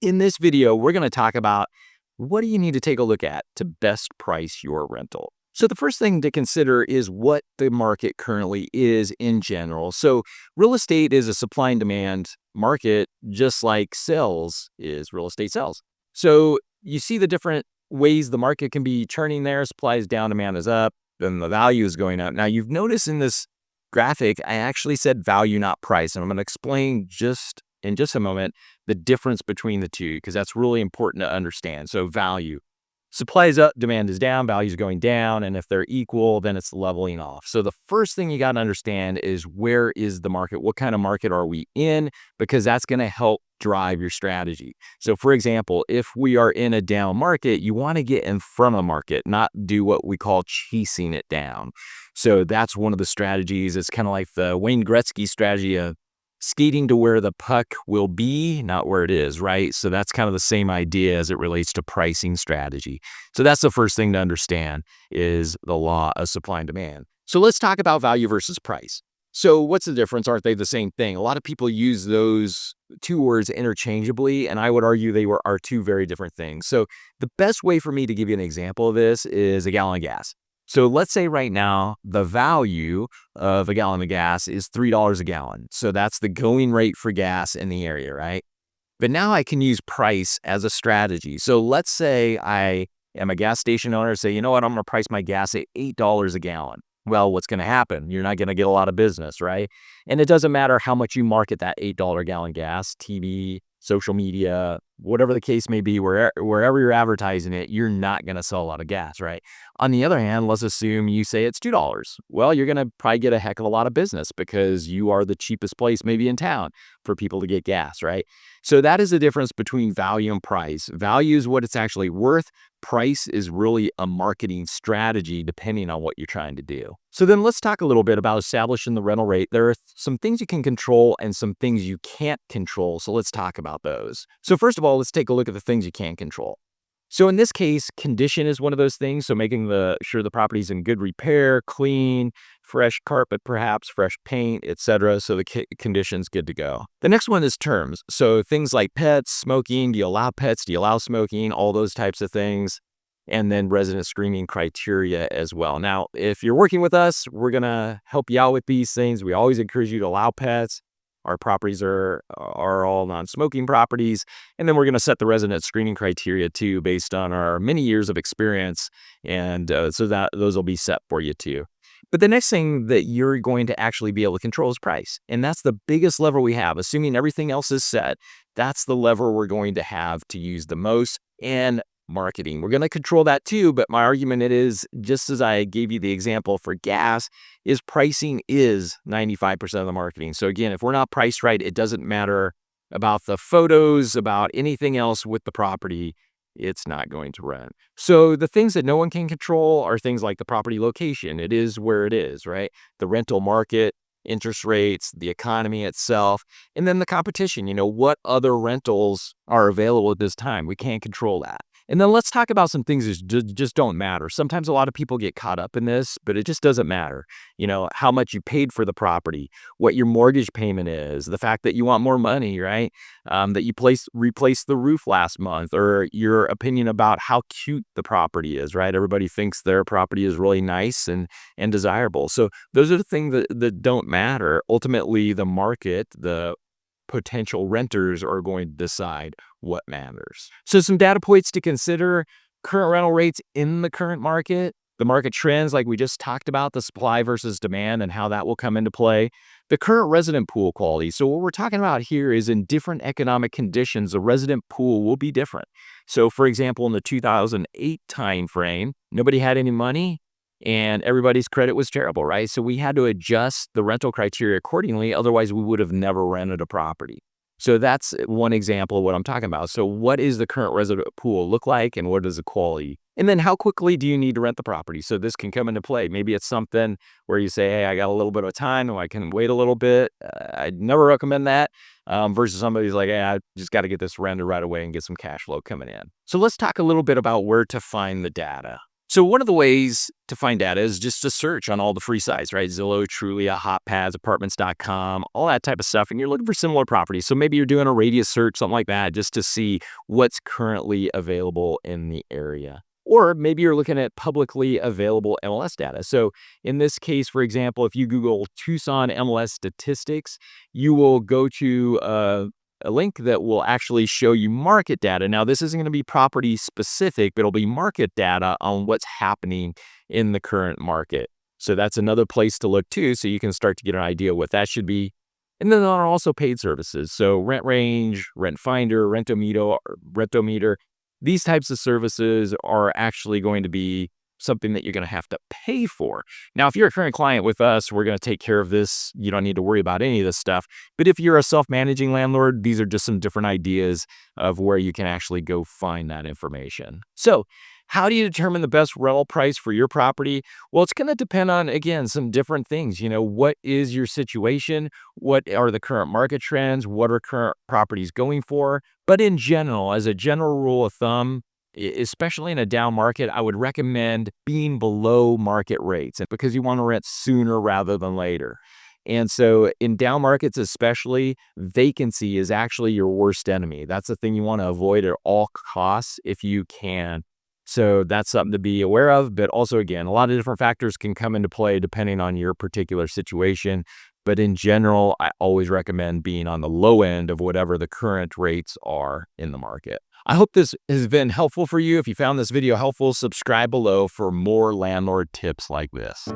In this video, we're going to talk about what do you need to take a look at to best price your rental. So the first thing to consider is what the market currently is in general. So real estate is a supply and demand market, just like sales is real estate sales. So you see the different ways the market can be churning there. Supply is down, demand is up, then the value is going up. Now you've noticed in this graphic, I actually said value, not price. And I'm going to explain in just a moment the difference between the two, because that's really important to understand. So value. Supply is up, demand is down, value is going down, and if they're equal, then it's leveling off. So the first thing you got to understand is where is the market? What kind of market are we in? Because that's going to help drive your strategy. So for example, if we are in a down market, you want to get in front of the market, not do what we call chasing it down. So that's one of the strategies. It's kind of like the Wayne Gretzky strategy of skating to where the puck will be, not where it is, right? So that's kind of the same idea as it relates to pricing strategy. So that's the first thing to understand is the law of supply and demand. So let's talk about value versus price. So what's the difference? Aren't they the same thing? A lot of people use those two words interchangeably, and I would argue they are two very different things. So the best way for me to give you an example of this is a gallon of gas. So let's say right now, the value of a gallon of gas is $3 a gallon. So that's the going rate for gas in the area, right? But now I can use price as a strategy. So let's say I am a gas station owner, say, you know what, I'm going to price my gas at $8 a gallon. Well, what's going to happen? You're not going to get a lot of business, right? And it doesn't matter how much you market that $8 gallon gas, TV, social media, whatever the case may be, wherever you're advertising it, you're not going to sell a lot of gas, right? On the other hand, let's assume you say it's $2. Well, you're going to probably get a heck of a lot of business because you are the cheapest place maybe in town for people to get gas, right? So that is the difference between value and price. Value is what it's actually worth. Price is really a marketing strategy depending on what you're trying to do. So then let's talk a little bit about establishing the rental rate. There are some things you can control and some things you can't control. So let's talk about those. So first of all, let's take a look at the things you can control. So in this case, condition is one of those things. So making sure the property's in good repair, clean, fresh carpet, perhaps fresh paint, etc. So the condition's good to go. The next one is terms. So things like pets, smoking. Do you allow pets? Do you allow smoking? All those types of things. And then resident screening criteria as well. Now, if you're working with us, we're going to help you out with these things. We always encourage you to allow pets. Our properties are all non-smoking properties. And then we're going to set the resident screening criteria too, based on our many years of experience. And so that those will be set for you too. But the next thing that you're going to actually be able to control is price. And that's the biggest lever we have. Assuming everything else is set, that's the lever we're going to have to use the most. And marketing. We're going to control that too, but my argument is, just as I gave you the example for gas, is pricing is 95% of the marketing. So again, if we're not priced right, it doesn't matter about the photos, about anything else with the property, it's not going to run. So the things that no one can control are things like the property location. It is where it is, right? The rental market, interest rates, the economy itself, and then the competition. You know, what other rentals are available at this time? We can't control that. And then let's talk about some things that just don't matter. Sometimes a lot of people get caught up in this, but it just doesn't matter. You know, how much you paid for the property, what your mortgage payment is, the fact that you want more money, right? That you replaced the roof last month, or your opinion about how cute the property is, right? Everybody thinks their property is really nice and desirable. So those are the things that don't matter. Ultimately, the market, the potential renters are going to decide what matters. So some data points to consider: current rental rates in the current market, the market trends like we just talked about, the supply versus demand and how that will come into play, the current resident pool quality. So what we're talking about here is in different economic conditions, the resident pool will be different. So for example, in the 2008 timeframe, nobody had any money and everybody's credit was terrible, right? So we had to adjust the rental criteria accordingly. Otherwise, we would have never rented a property. So that's one example of what I'm talking about. So what is the current resident pool look like, and what is the quality? And then how quickly do you need to rent the property? So this can come into play. Maybe it's something where you say, hey, I got a little bit of time, or I can wait a little bit. I'd never recommend that. Versus somebody's like, hey, I just got to get this rented right away and get some cash flow coming in. So let's talk a little bit about where to find the data. So one of the ways to find data is just to search on all the free sites, right? Zillow, Trulia, HotPads, Apartments.com, all that type of stuff. And you're looking for similar properties. So maybe you're doing a radius search, something like that, just to see what's currently available in the area. Or maybe you're looking at publicly available MLS data. So in this case, for example, if you Google Tucson MLS statistics, you will go to a link that will actually show you market data. Now, this isn't going to be property specific, but it'll be market data on what's happening in the current market. So that's another place to look too, so you can start to get an idea what that should be. And then there are also paid services. So Rent Range, Rent Finder, Rentometer, these types of services are actually going to be something that you're going to have to pay for. Now, if you're a current client with us, we're going to take care of this. You don't need to worry about any of this stuff. But if you're a self-managing landlord, these are just some different ideas of where you can actually go find that information. So how do you determine the best rental price for your property? Well, it's going to depend on, again, some different things. What is your situation? What are the current market trends? What are current properties going for? But in general, as a general rule of thumb, especially in a down market, I would recommend being below market rates, and because you want to rent sooner rather than later. And so in down markets, especially, vacancy is actually your worst enemy. That's the thing you want to avoid at all costs if you can. So that's something to be aware of. But also, again, a lot of different factors can come into play depending on your particular situation. But in general, I always recommend being on the low end of whatever the current rates are in the market. I hope this has been helpful for you. If you found this video helpful, subscribe below for more landlord tips like this.